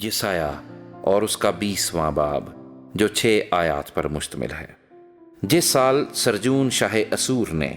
یسایہ اور اس کا 20واں باب جو 6 آیات پر مشتمل ہے۔ جس سال سرجون شاہ اسور نے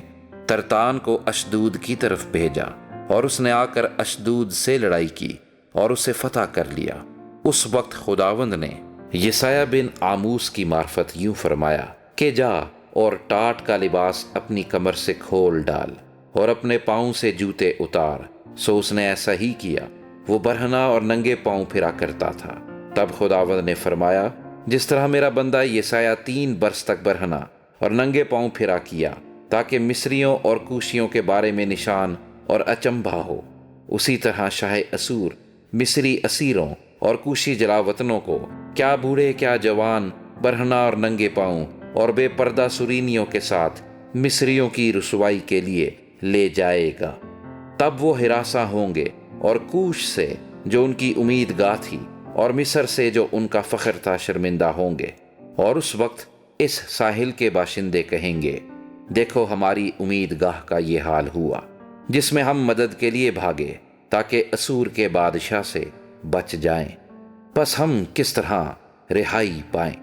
ترتان کو اشدود کی طرف بھیجا اور اس نے آ کر اشدود سے لڑائی کی اور اسے فتح کر لیا، اس وقت خداوند نے یسایہ بن آموس کی معرفت یوں فرمایا کہ جا اور ٹاٹ کا لباس اپنی کمر سے کھول ڈال اور اپنے پاؤں سے جوتے اتار۔ سو اس نے ایسا ہی کیا، وہ برہنہ اور ننگے پاؤں پھرا کرتا تھا۔ تب خداوند نے فرمایا، جس طرح میرا بندہ یسایہ 3 برس تک برہنہ اور ننگے پاؤں پھرا کیا تاکہ مصریوں اور کوشیوں کے بارے میں نشان اور اچنبھا ہو، اسی طرح شاہ اسور مصری اسیروں اور کوشی جلاوطنوں کو، کیا بوڑھے کیا جوان، برہنہ اور ننگے پاؤں اور بے پردہ سرینیوں کے ساتھ مصریوں کی رسوائی کے لیے لے جائے گا۔ تب وہ ہراساں ہوں گے، اور کوش سے جو ان کی امید گاہ تھی اور مصر سے جو ان کا فخر تھا شرمندہ ہوں گے۔ اور اس وقت اس ساحل کے باشندے کہیں گے، دیکھو ہماری امید گاہ کا یہ حال ہوا جس میں ہم مدد کے لیے بھاگے تاکہ اسور کے بادشاہ سے بچ جائیں، پس ہم کس طرح رہائی پائیں۔